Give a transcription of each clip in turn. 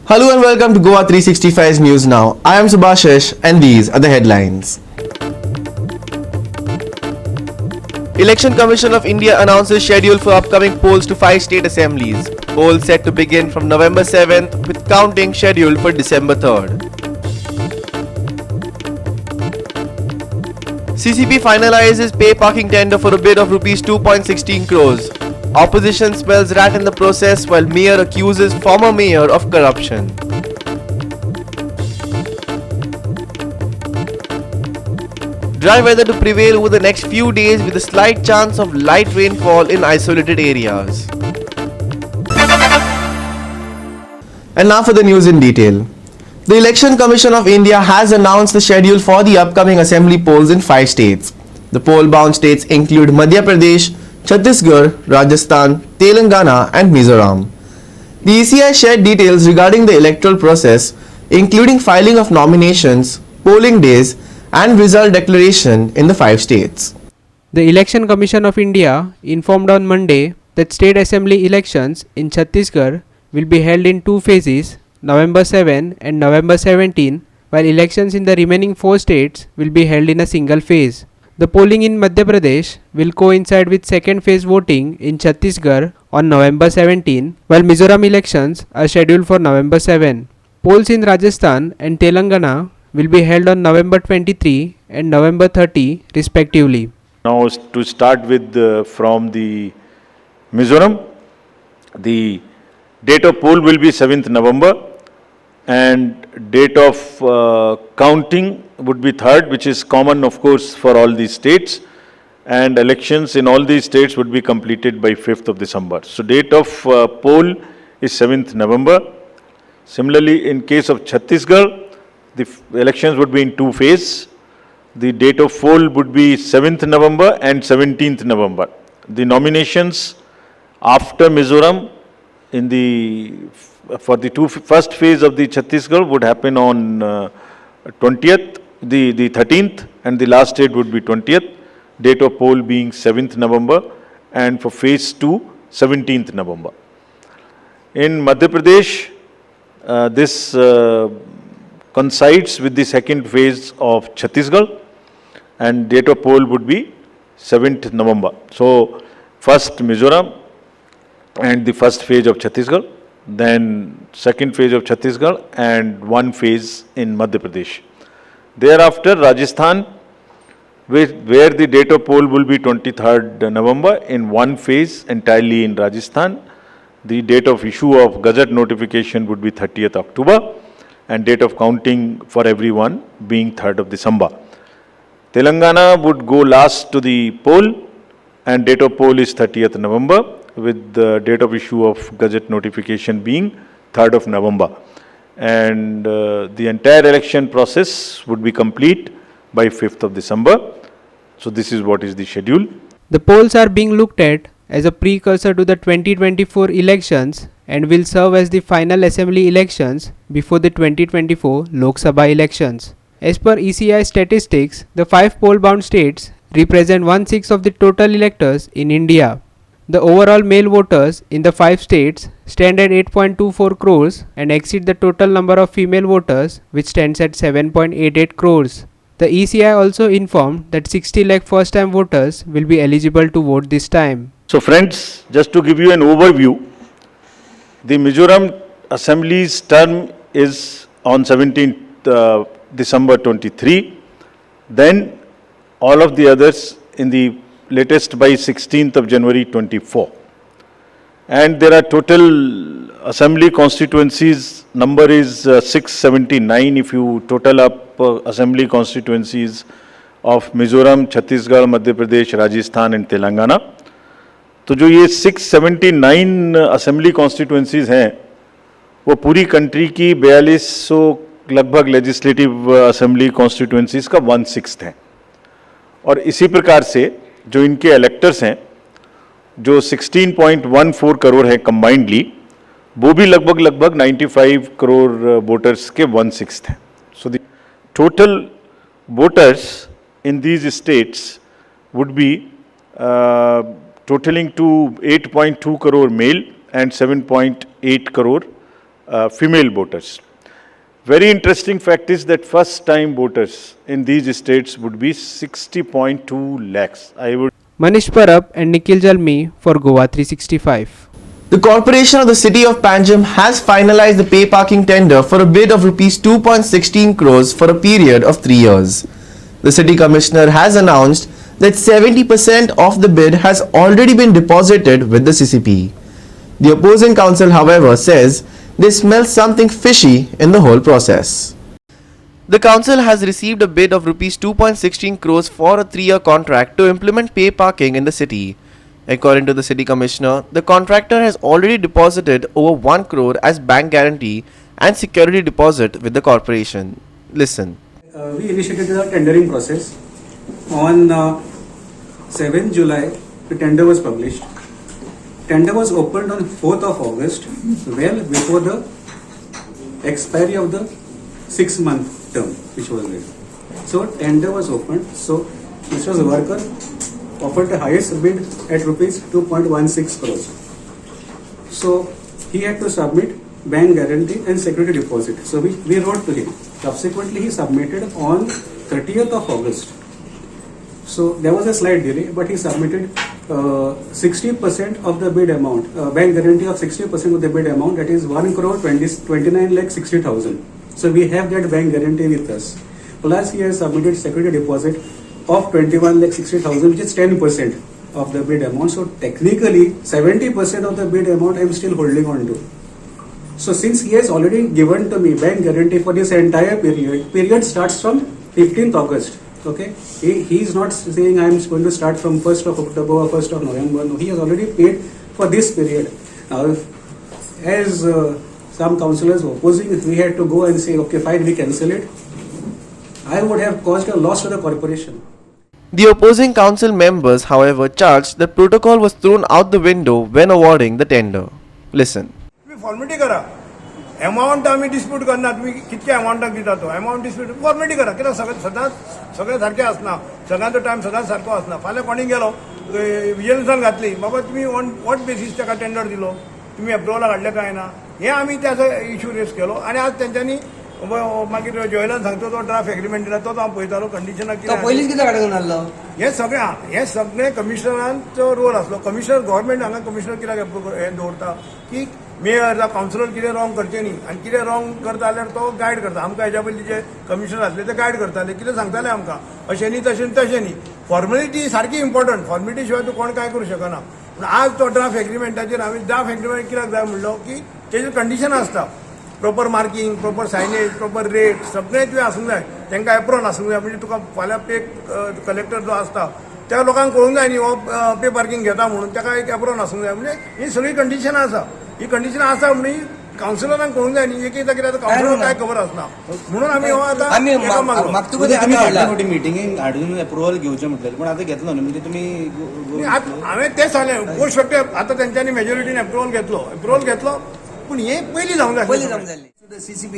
Hello and welcome to Goa365 News Now. I am Subhashish and these are the headlines. Election Commission of India announces schedule for upcoming polls to 5 state assemblies. Polls set to begin from November 7th with counting scheduled for December 3rd. CCP finalizes pay parking tender for a bid of Rs 2.16 crores. Opposition smells rat in the process while mayor accuses former mayor of corruption. Dry weather to prevail over the next few days with a slight chance of light rainfall in isolated areas. And now for the news in detail. The Election Commission of India has announced the schedule for the upcoming assembly polls in 5 states. The poll-bound states include Madhya Pradesh, Chhattisgarh, Rajasthan, Telangana and Mizoram. The ECI shared details regarding the electoral process, including filing of nominations, polling days and result declaration in the 5 states. The Election Commission of India informed on Monday that state assembly elections in Chhattisgarh will be held in 2 phases, November 7 and November 17, while elections in the remaining 4 states will be held in a single phase. The polling in Madhya Pradesh will coincide with second phase voting in Chhattisgarh on November 17, while Mizoram elections are scheduled for November 7. Polls in Rajasthan and Telangana will be held on November 23 and November 30 respectively. Now to start with from the Mizoram, the date of poll will be 7th November and date of counting would be 3rd, which is common of course for all these states, and elections in all these states would be completed by 5th of December. So date of poll is 7th November. Similarly, in case of Chhattisgarh, the elections would be in 2 phases. The date of poll would be 7th November and 17th November. The nominations after Mizoram for the first phase of the Chhattisgarh would happen on 20th, the 13th, and the last date would be 20th. Date of poll being 7th November, and for phase 2, 17th November. In Madhya Pradesh, this coincides with the second phase of Chhattisgarh, and date of poll would be 7th November. So, first Mizoram and the first phase of Chhattisgarh, then second phase of Chhattisgarh and 1 phase in Madhya Pradesh. Thereafter, Rajasthan, where the date of poll will be 23rd November in 1 phase entirely in Rajasthan. The date of issue of Gazette notification would be 30th October and date of counting for everyone being 3rd of December. Telangana would go last to the poll and date of poll is 30th November with the date of issue of Gazette notification being 3rd of November. And the entire election process would be complete by 5th of December. So this is what is the schedule. The polls are being looked at as a precursor to the 2024 elections and will serve as the final assembly elections before the 2024 Lok Sabha elections. As per ECI statistics, the 5 poll-bound states represent 1/6 of the total electors in India. The overall male voters in the 5 states stand at 8.24 crores and exceed the total number of female voters, which stands at 7.88 crores. The ECI also informed that 60 lakh first-time voters will be eligible to vote this time. So friends, just to give you an overview, the Mizoram Assembly's term is on 17th December 23. Then all of the others in the latest by 16th of January 24. And there are total assembly constituencies, number is 679 if you total up assembly constituencies of Mizoram, Chhattisgarh, Madhya Pradesh, Rajasthan and Telangana. तो जो ये 679 assembly constituencies हैं वो पूरी country की 4200 लगभग legislative assembly constituencies का 1/6 हैं. और इसी प्रकार से जो इनके इलेक्टर्स हैं जो 16.14 करोड़ हैं कंबाइंडली, वो भी लगभग 95 करोड़ वोटर्स के 1/6 हैं. So the total voters in these states would be totaling to 8.2 crore male and 7.8 crore female voters. Very interesting fact is that first time voters in these states would be 60.2 lakhs. I would Manish Parab and Nikhil Jalmi for Goa365. The Corporation of the City of Panjim has finalized the pay parking tender for a bid of rupees 2.16 crores for a period of 3 years. The City Commissioner has announced that 70% of the bid has already been deposited with the CCP. The opposing council, however, says they smell something fishy in the whole process. The council has received a bid of rupees 2.16 crores for a 3-year contract to implement pay parking in the city. According to the City Commissioner, the contractor has already deposited over 1 crore as bank guarantee and security deposit with the corporation. Listen. We initiated the tendering process. On 7th July, the tender was published. Tender was opened on 4th of August, well before the expiry of the 6-month term which was there. So tender was opened. So Mr. Zavarkar offered the highest bid at rupees 2.16 crores. So he had to submit bank guarantee and security deposit. So we wrote to him. Subsequently, he submitted on 30th of August. So there was a slight delay, but he submitted 60% of the bid amount, bank guarantee of 60% of the bid amount, that is 1 crore 29 lakh 60,000. So we have that bank guarantee with us. Plus he has submitted security deposit of 21 lakh 60,000, which is 10% of the bid amount. So technically 70% of the bid amount I am still holding on to. So since he has already given to me bank guarantee for this entire period starts from 15th August. Okay, he is not saying I am going to start from 1st of October or 1st of November. No, he has already paid for this period. Now, as some councillors opposing, if we had to go and say, okay, fine, we cancel it, I would have caused a loss to the corporation. The opposing council members, however, charged that protocol was thrown out the window when awarding the tender. Listen. Formality करा amount आम्ही dispute करना तुम्ही कितक्या अमाउंटाक दिता तो amount dispute formality करा कित्याक सगळे सारखे आसना सगळ्यांचो टायम सदांच सारको आसना फाल्यां कोणी गेलो विजिलन्सान घातली बाबा तुम्ही ऑन वॉट बेसीस ताका टेंडर दिलो तुम्ही अप्रुवला काडले काय ना हे आम्ही त्याचो इश्यू रेस केलो आणि आज त्यांच्यानी मागीर जोयलान सांगतो तो ड्राफ्ट एग्रीमेंट दिला तो हांव पळयतालो कंडिशनाक पयलींच कित्याक काडून हाडलो हे सगळे कमिशनरांचो रोल आसलो कमिशनर गव्हर्मेंट हांगा कमिशनर कित्याक हे दवरता की मेयर जावं कावन्सिलर कितें रॉंग करचें न्ही आनी कितें रॉंग करता जाल्यार तो गायड करता आमकां हेज्या पयलीं जे कमिशनर आसले ते गायड करताले कितें सांगताले आमकां अशें न्ही तशें न्ही फॉर्मेलिटी सारकी इम्पॉर्टंट फॉर्मेलिटी शिवाय तूं कोण काय करूं शकना पूण आज तो ड्राफ्ट एग्रीमेंटाचेर हांवें ड्राफ्ट एग्रीमेंट कित्याक जाय म्हणलो की तेजे कंडिशन आसता proper marking proper signage proper rate सगळें तुवें आसूंक जाय तांकां एप्रोन आसूंक जाय म्हणजे तुका फाल्यां पे कलेक्टर जो आसता त्या लोकांक कळूंक जाय न्ही हो पे पार्किंग घेता म्हणून ताका एक एप्रोन आसूंक जाय म्हणजे ही सगळी कंडिशनां आसा ही कंडिशन आसा म्हणून कावन्सिलरांक कळूंक जाय न्ही एक एकदां कितें कावन्सिलर काय खबर आसना म्हणून आमी हो आतां मिटिंगेक हाडून अप्रुवल घेवचें म्हटलें पण आतां घेतलो न्ही म्हणजे तुमी हांवें तें सांगलें पोस्ट फॅक्ट आतां तेंच्यांनी मेजॉरिटीन अप्रुवल घेतलो पूण हे पयलीं जावंक जाय The CCP,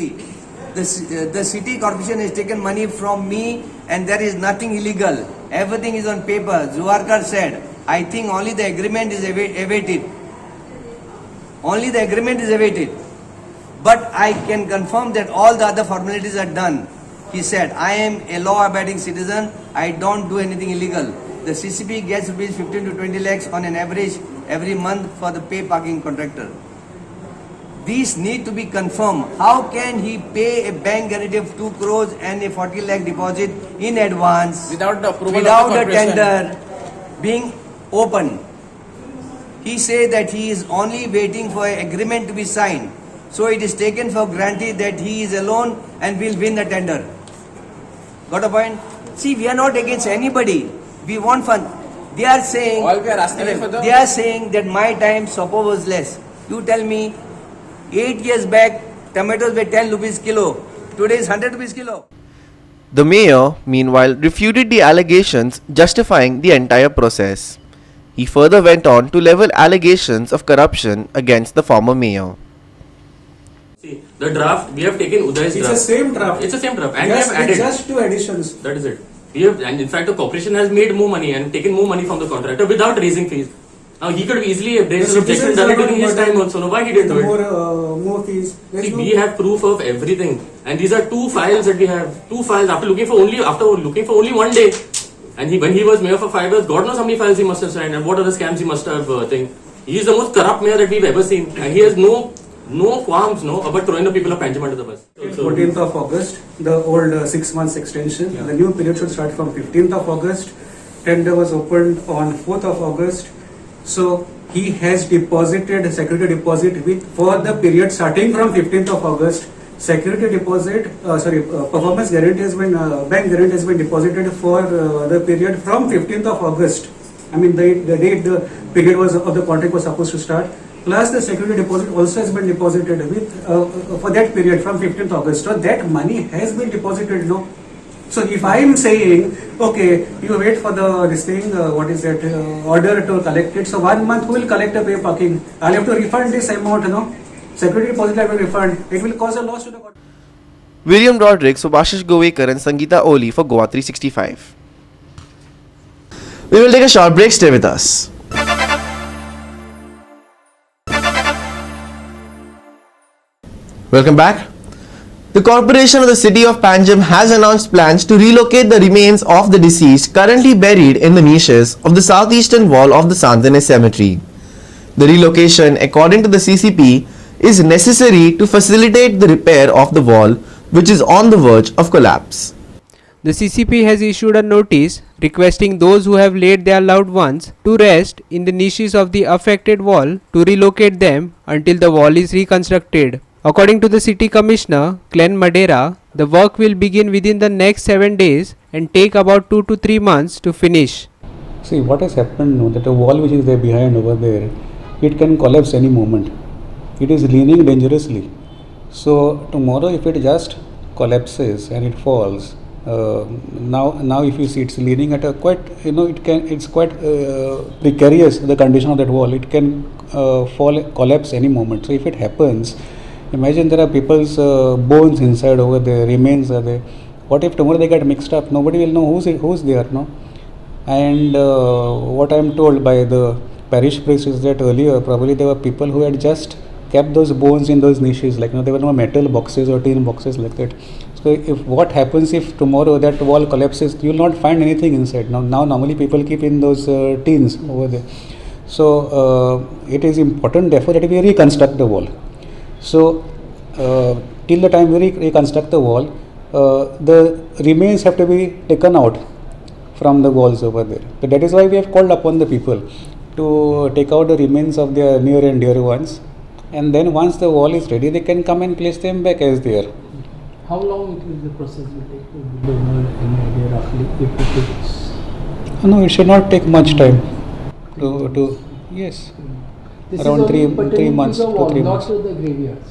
the city corporation has taken money from me and there is nothing illegal. Everything is on paper. Zavarkar said, I think only the agreement is awaited. Only the agreement is awaited. But I can confirm that all the other formalities are done. He said, I am a law-abiding citizen. I don't do anything illegal. The CCP gets rupees 15 to 20 lakhs on an average every month for the pay parking contractor. These need to be confirmed. How can he pay a bank guarantee of 2 crores and a 40 lakh deposit in advance without the approval without of the the corporation tender being open? He said that he is only waiting for an agreement to be signed. So it is taken for granted that he is alone and will win the tender. Got a point? See, we are not against anybody. We want fun. They are saying, all we are asking for the they are saying that my time supper was less. You tell me, 8 years back, tomatoes were 10 rupees kilo. Today is 100 rupees kilo. The mayor, meanwhile, refuted the allegations, justifying the entire process. He further went on to level allegations of corruption against the former mayor. See, the draft, we have taken Uday's draft. It's the same draft. It's the same draft. And Yes, we have added. just 2 additions. That is it. We have, and in fact, the corporation has made more money and taken more money from the contractor without raising fees. Now he could have easily raised The an objection citizens are during his not time also. No, why he didn't do it? More fees. See, we have proof of everything, and these are 2 files that we have. 2 files after looking for only 1 day, and when he was mayor for 5 years, God knows how many files he must have signed and what other scams he must have think. He is the most corrupt mayor that we've ever seen, and he has no qualms about throwing the people of Panjim under the bus. 14th of August, the old 6 months extension. The new period should start from 15th of August. Tender was opened on 4th of August. So he has deposited security deposit for the period starting from 15th of August. Security deposit, performance guarantee has been, bank guarantee has been deposited for the period from 15th of August. I mean the date the period was of the contract was supposed to start. Plus the security deposit also has been deposited for that period from 15th August. So that money has been deposited, no? So if I am saying, okay, you wait for order to collect it. So 1 month who will collect the pay parking? I'll have to refund this amount, no? Security deposit I will refund. It will cause a loss to the court. William Roderick, Subhashish Govekar and Sangeeta Oli for Goa365. We will take a short break. Stay with us. Welcome back. The Corporation of the City of Panjim has announced plans to relocate the remains of the deceased currently buried in the niches of the southeastern wall of the Santane Cemetery. The relocation, according to the CCP, is necessary to facilitate the repair of the wall, which is on the verge of collapse. The CCP has issued a notice requesting those who have laid their loved ones to rest in the niches of the affected wall to relocate them until the wall is reconstructed. According to the City Commissioner, Glenn Madeira, the work will begin within the next 7 days and take about 2 to 3 months to finish. See, what has happened now, that the wall which is there behind over there, it can collapse any moment. It is leaning dangerously. So tomorrow if it just collapses and it falls, now if you see it's leaning at a quite, it's quite precarious, the condition of that wall. It can collapse any moment. So if it happens, imagine there are people's bones inside over there, remains are there. What if tomorrow they get mixed up? Nobody will know who's there, no? And what I am told by the parish priest is that earlier probably there were people who had just kept those bones in those niches, like there were no metal boxes or tin boxes like that. So if what happens if tomorrow that wall collapses, you will not find anything inside. Now normally people keep in those tins over there. So it is important therefore that we reconstruct the wall. So till the time we reconstruct the wall, the remains have to be taken out from the walls over there. So that is why we have called upon the people to take out the remains of their near and dear ones, and then once the wall is ready, they can come and place them back as they are. How long the process will take? Do you know any idea roughly if it takes? No, it should not take much time. Yes. This Around is 3 months to the wall, 3 not months. to the graveyards.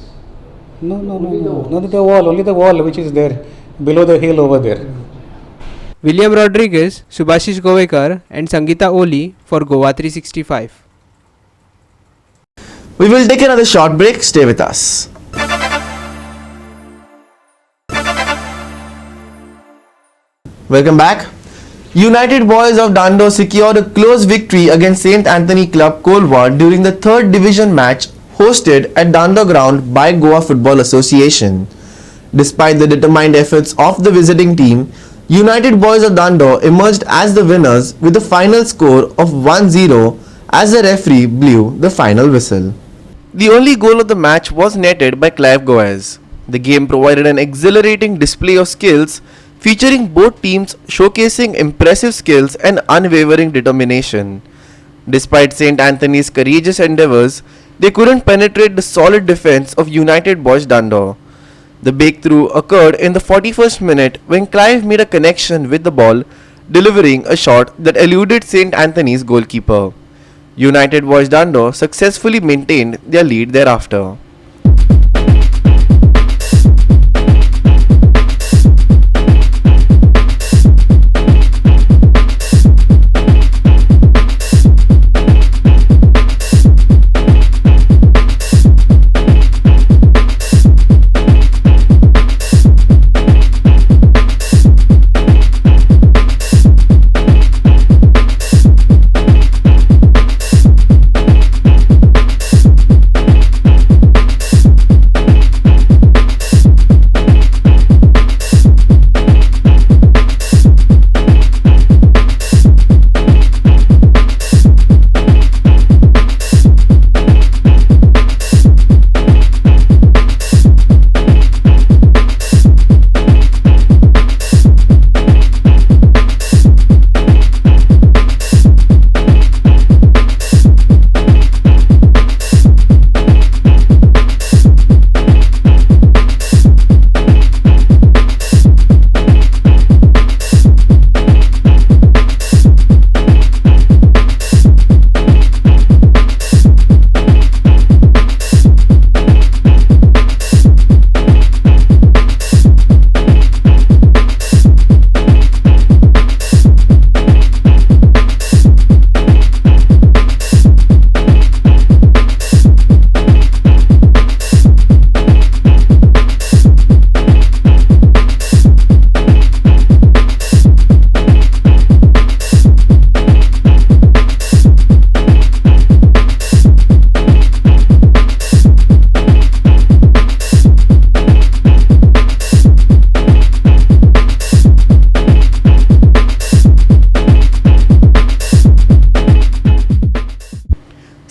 No, Only the walls. not the wall, only the wall which is there below the hill over there. William Rodriguez, Subhashish Govekar and Sangeeta Oli for Goa365. We will take another short break. Stay with us. Welcome back. United Boys of Dando secured a close victory against St. Anthony Club Kolwar during the 3rd division match hosted at Dando ground by Goa Football Association. Despite the determined efforts of the visiting team, United Boys of Dando emerged as the winners with a final score of 1-0 as the referee blew the final whistle. The only goal of the match was netted by Clive Goaz. The game provided an exhilarating display of skills featuring both teams showcasing impressive skills and unwavering determination. Despite St. Anthony's courageous endeavours, they couldn't penetrate the solid defence of United Boys Dando. The breakthrough occurred in the 41st minute when Clive made a connection with the ball, delivering a shot that eluded St. Anthony's goalkeeper. United Boys Dando successfully maintained their lead thereafter.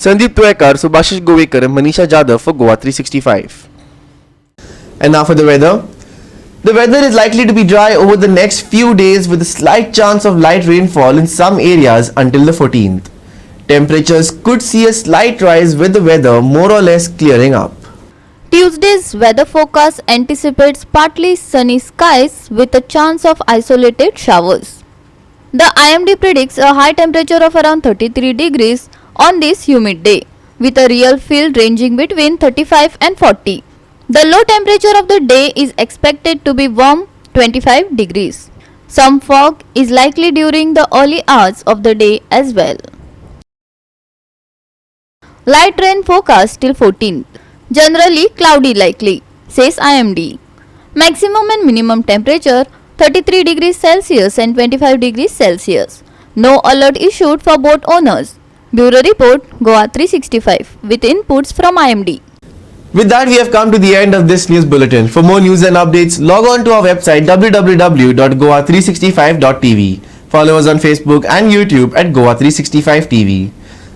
Sandeep Tuekar, Subhashish Govekar and Manisha Jadhav for Goa 365. And now for the weather. The weather is likely to be dry over the next few days with a slight chance of light rainfall in some areas until the 14th. Temperatures could see a slight rise with the weather more or less clearing up. Tuesday's weather forecast anticipates partly sunny skies with a chance of isolated showers. The IMD predicts a high temperature of around 33 degrees on this humid day, with a real feel ranging between 35 and 40. The low temperature of the day is expected to be warm 25 degrees. Some fog is likely during the early hours of the day as well. Light rain forecast till 14th. Generally cloudy likely, says IMD. Maximum and minimum temperature 33 degrees Celsius and 25 degrees Celsius. No alert issued for boat owners. Bureau Report, Goa 365 with inputs from IMD. With that, we have come to the end of this news bulletin. For more news and updates, log on to our website www.goa365.tv. Follow us on Facebook and YouTube at Goa365 TV.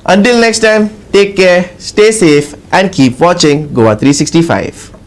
Until next time, take care, stay safe and keep watching Goa 365.